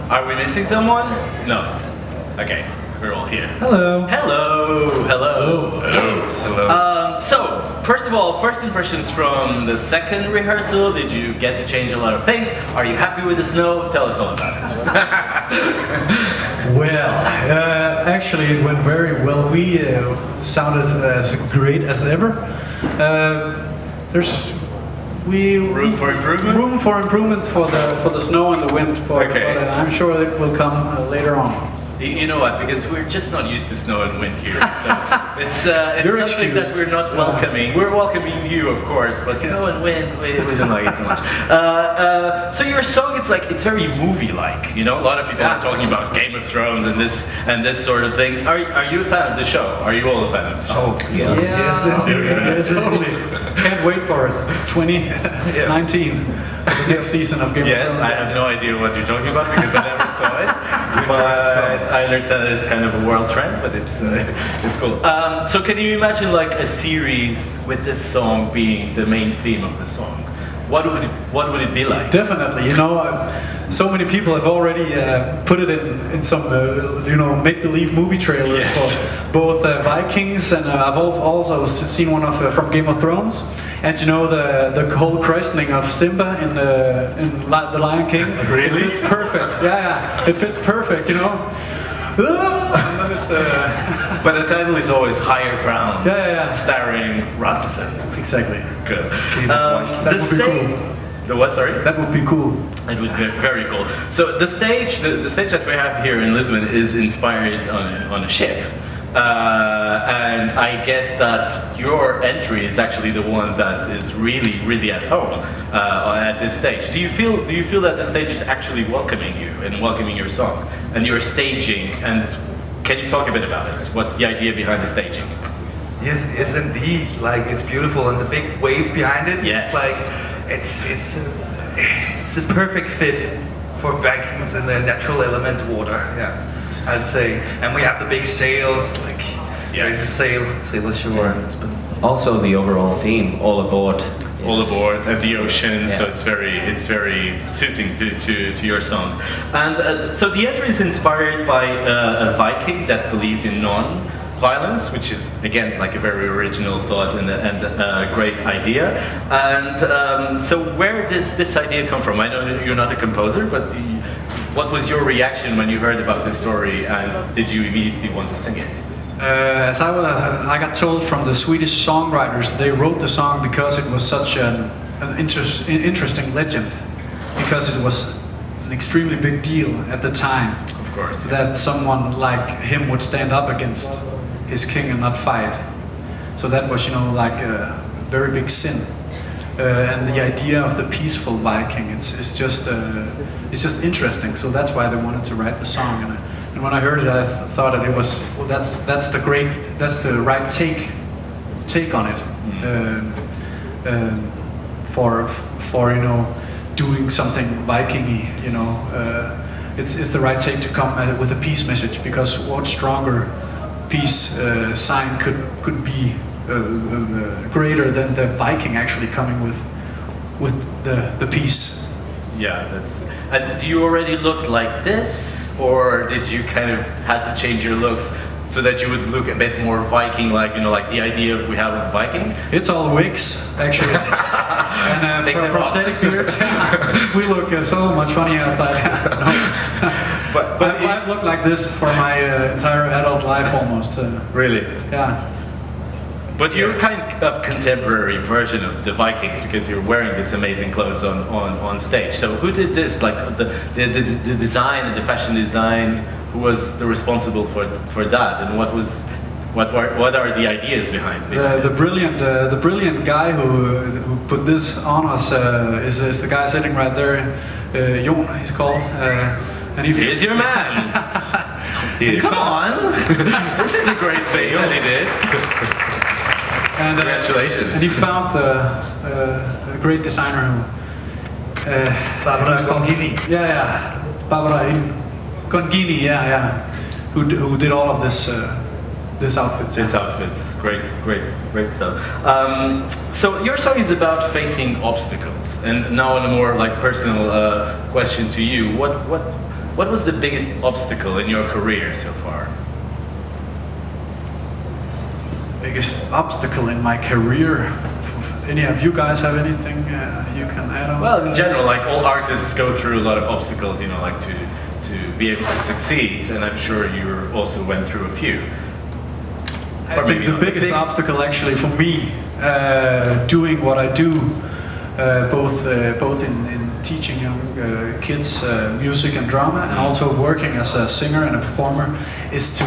Are we missing someone? No. Okay, we're all here. Hello. Hello. Hello. Hello. So, first of all, first impressions from the second rehearsal. Did you get to change a lot of things? Are you happy with the snow? Tell us all about it. Well, actually it went very well. We sounded as great as ever. There's room for improvement. Room for improvements for the snow and the wind, but I'm sure it will come later on. You know what? Because we're just not used to snow and wind here, so it's something that we're not welcoming. We're welcoming you, of course, but snow and wind, we don't like it so much. So your song, it's very movie-like. You know, a lot of people are talking about Game of Thrones and this sort of things. Are you a fan of the show? Are you all a fan of the show? Oh, yes. Yes, totally. Can't wait for it. 2019, the next season of Game of Thrones. Yes, I have no idea what you're talking about because I never saw it. But I understand that it's kind of a world trend, but it's cool. So can you imagine like a series with this song being the main theme of the song? What would it be like? Definitely, you know, so many people have already put it in some make-believe movie trailers for both Vikings, and I've also seen one of from Game of Thrones, and you know the whole christening of Simba in The Lion King. Really? It fits perfect. Yeah, it fits perfect. You know. And then it's, But the title is always Higher Ground. Yeah. Starring Rasmussen. Exactly. Good. That would be cool. The what? Sorry. That would be cool. It would be very cool. So the stage that we have here in Lisbon is inspired on a ship. And I guess that your entry is actually the one that is really at home at this stage. Do you feel that the stage is actually welcoming you and welcoming your song and your staging? And can you talk a bit about it? What's the idea behind the staging? Yes, indeed. Like, it's beautiful, and the big wave behind it. Yes. It's like it's a perfect fit for Vikings and the natural element water. Yeah. I'd say, and we have the big sails, like there's a sail ashore in Lisbon. Also the overall theme, all aboard. All aboard at the ocean, Yeah. so it's very suiting to your song. And so the entry is inspired by a Viking that believed in non-violence, which is again like a very original thought and a great idea. And so where did this idea come from? I know you're not a composer, but what was your reaction when you heard about this story, and did you immediately want to sing it? As I got told from the Swedish songwriters, they wrote the song because it was such an interesting legend, because it was an extremely big deal at the time. Of course. That someone like him would stand up against his king and not fight. So that was, like a very big sin. And the idea of the peaceful Viking, it's just interesting. So that's why they wanted to write the song. And when I heard it, I thought that it was, well, that's the right take on it. For doing something Viking-y, it's the right take to come with a peace message, because what stronger peace sign could be greater than the Viking actually coming with the peace. Yeah, that's. And do you already look like this, or did you kind of had to change your looks so that you would look a bit more Viking-like? Like the idea of we have a Viking. It's all wigs, actually, and prosthetic beard. We look so much funny outside. No. But I've looked like this for my entire adult life almost. Really? Yeah. But you're kind of contemporary version of the Vikings, because you're wearing this amazing clothes on stage. So who did this? Like the design and the fashion design? Who was the responsible for that? And what are the ideas behind it? The brilliant guy who put this on us is the guy sitting right there. Jon, he's called. And here's your man. Come on. This is a great thing that he did. And, congratulations. And he found a great designer who... Barbara Congini. Yeah. Barbara Congini, who did all of this outfits. This outfits, great stuff. So your song is about facing obstacles, and now on a more like personal question to you, what was the biggest obstacle in your career so far? Biggest obstacle in my career. Any of you guys have anything you can add on? Well, in general, like all artists go through a lot of obstacles, you know, like to be able to succeed, and I'm sure you also went through a few. I think the biggest obstacle actually for me, doing what I do, both in teaching young kids music and drama, and also working as a singer and a performer, is to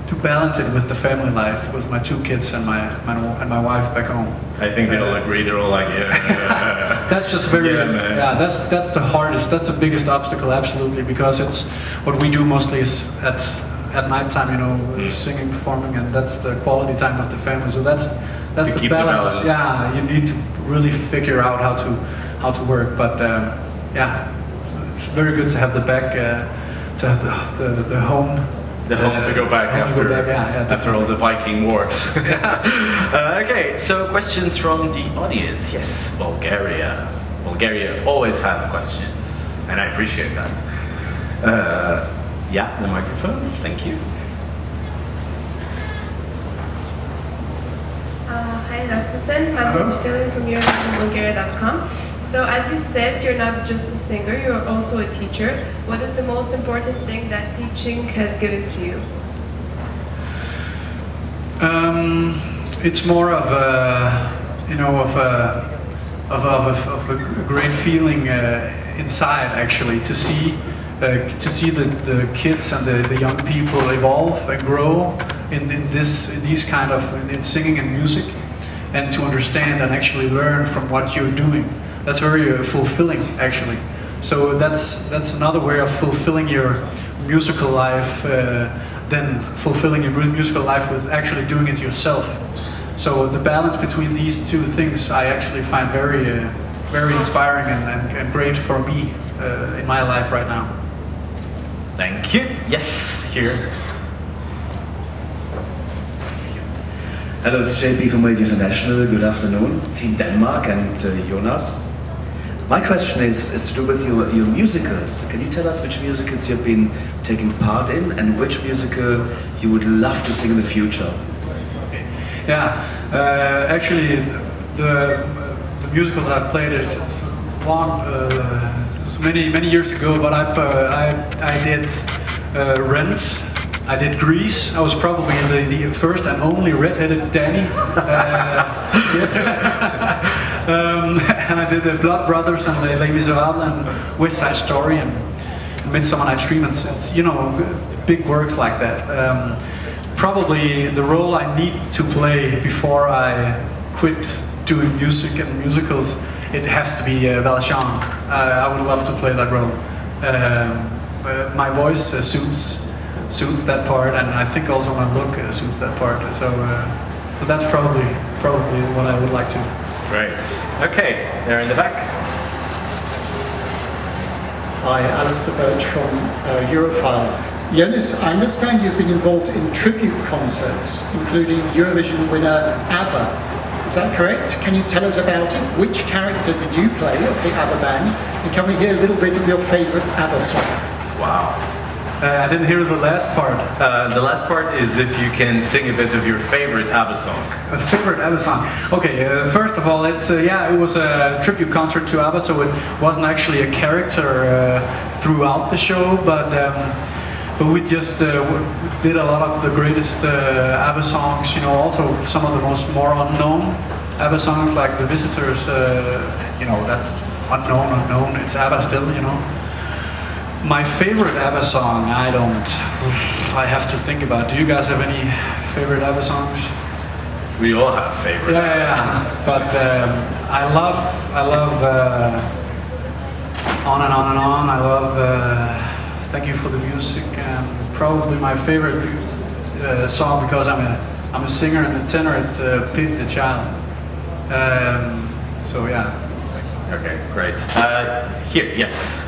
to balance it with the family life, with my 2 kids and my wife back home. I think they'll agree. They're all like, yeah. That's just very, Yeah, that's the hardest, that's the biggest obstacle, absolutely, because it's what we do mostly is at nighttime, you know, singing, performing, and that's the quality time with the family. So that's the balance. Yeah, you need to really figure out how to work. But yeah, it's very good to have the back, to have the home. The home to go back after, after all the Viking wars. Okay, so questions from the audience. Yes, Bulgaria. Bulgaria always has questions, and I appreciate that. Yeah, the microphone. Thank you. Hi, Rasmussen. I'm Dylan from EurovisionBulgaria.com. So as you said, you're not just a singer, you're also a teacher. What is the most important thing that teaching has given to you? It's more of a, you know, of a great feeling inside, actually, to see the kids and the young people evolve and grow in these kind of in singing and music, and to understand and actually learn from what you're doing. That's very fulfilling, actually. So that's another way of fulfilling your musical life, than fulfilling your musical life with actually doing it yourself. So the balance between these 2 things I actually find very inspiring and great for me in my life right now. Thank you. Yes, here. Hello, it's JP from Radio International. Good afternoon, Team Denmark and Jonas. My question is to do with your musicals. Can you tell us which musicals you've been taking part in and which musical you would love to sing in the future? Okay. Yeah, actually, the musicals I've played is long, many years ago. But I did Rent. I did Grease. I was probably the first and only red-headed Danny. And I did the Blood Brothers and the Les Miserables and West Side Story and Midsummer Night's Dream, and you know, big works like that. Probably the role I need to play before I quit doing music and musicals, it has to be Valjean. I would love to play that role. My voice suits that part, and I think also my look suits that part. So that's probably what I would like to. Great. Okay, there in the back. Hi, Alistair Birch from Europhile. Jonas, I understand you've been involved in tribute concerts, including Eurovision winner ABBA. Is that correct? Can you tell us about it? Which character did you play of the ABBA band? And can we hear a little bit of your favourite ABBA song? Wow. I didn't hear the last part. The last part is if you can sing a bit of your favorite ABBA song. A favorite ABBA song. Okay, first of all, it's it was a tribute concert to ABBA, so it wasn't actually a character throughout the show, but we just did a lot of the greatest ABBA songs. You know, also some of the more unknown ABBA songs, like The Visitors. You know, that's unknown. It's ABBA still. You know. My favorite ABBA song, I have to think about. Do you guys have any favorite ABBA songs? We all have favorites. Yeah. But I love On and On and On. I love Thank You for the Music, and probably my favorite song, because I'm a singer and a tenor, it's Pity the Child. So yeah. Okay, great. Here, yes.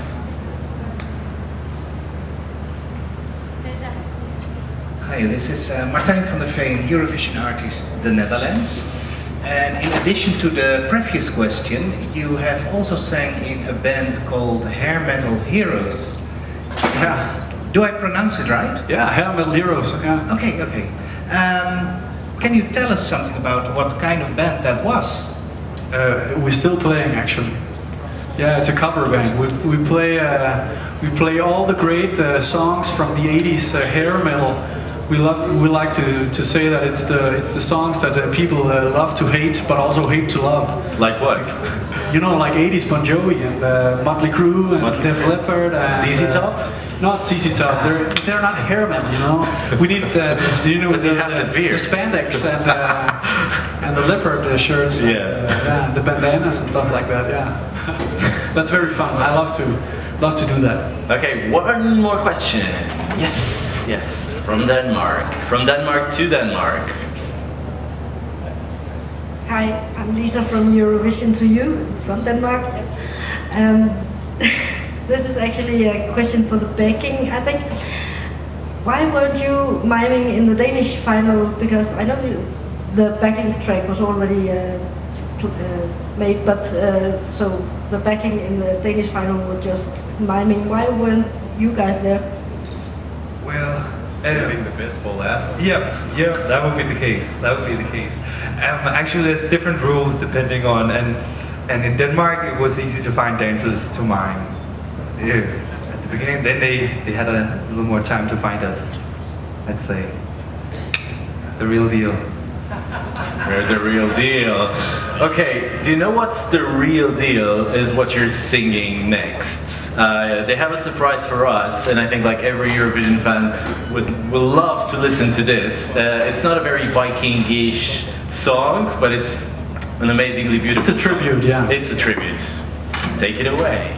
Hi, this is Martijn van der Veen, Eurovision artist, the Netherlands. And in addition to the previous question, you have also sang in a band called Hair Metal Heroes. Yeah, Do I pronounce it right? yeah, Hair Metal Heroes. Yeah. Okay, okay. Can you tell us something about what kind of band that was? We're still playing actually. Yeah, it's a cover band. We play all the great songs from the '80s hair metal. We like to say that it's the songs that people love to hate, but also hate to love. Like what? You know, like '80s Bon Jovi and Motley Crue and Def Leppard and ZZ Top? Not ZZ Top. They're not hair metal. You know, we need But they have the beard. the spandex and the leopard shirts. Yeah. And the bandanas and stuff like that. Yeah, that's very fun. I love to do that. Okay, one more question. Yes, yes, from Denmark. From Denmark to Denmark. Hi, I'm Lisa from Eurovision to you, from Denmark. This is actually a question for the backing, I think. Why weren't you miming in the Danish final? Because I know the backing track was already made, but so the backing in the Danish final was just miming. Why weren't you guys there? Well, Saving the best for last. yeah, that would be the case. That would be the case. Actually, there's different rules depending on, and in Denmark it was easy to find dancers to mime. Yeah, at the beginning, then they had a little more time to find us. I'd say the real deal. We're the real deal. Okay, do you know what's the real deal is what you're singing next? They have a surprise for us, and I think like every Eurovision fan will love to listen to this. It's not a very Viking-ish song, but it's an amazingly beautiful It's a tribute, song. yeah. It's a tribute. Take it away.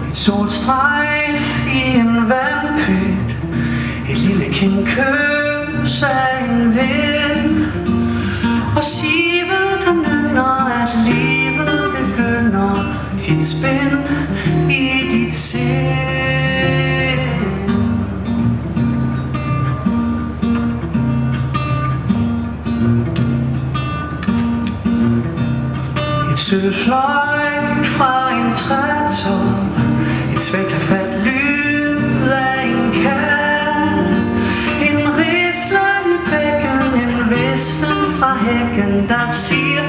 Et solstrejf i en vandpyt, et lille kindkys af en vind, og sivet der nynner, at livet begynder sit spænd i dit sind. Et sølvfløjt fra en trætop, et svagt fat lyd af en kat, en rislen i bækken, en vislen fra hækken, der siger,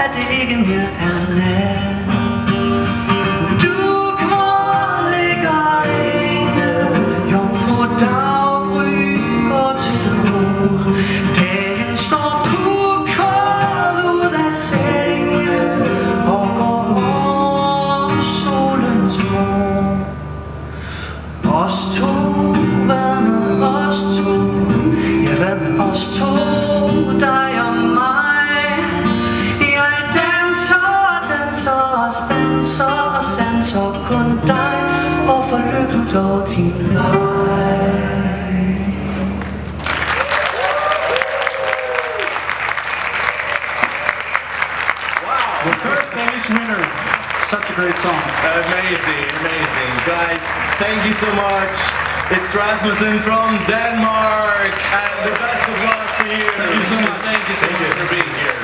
at det ikke mere er nat. Du hvor ligger inde, jomfru daggry går til ro. Dagen står pukket ud af sengen og går over solens bro. Os to, hvad med os to? Ja, hvad med os to, dig og mig? Jeg danser, danser og stanser og sanser kun dig. Hvorfor løb du dog din vej? The first Danish winner. Such a great song. Amazing, amazing. Guys, thank you so much. It's Rasmussen from Denmark, and the best of luck for you. Thank you so much. Thank you so much for being here.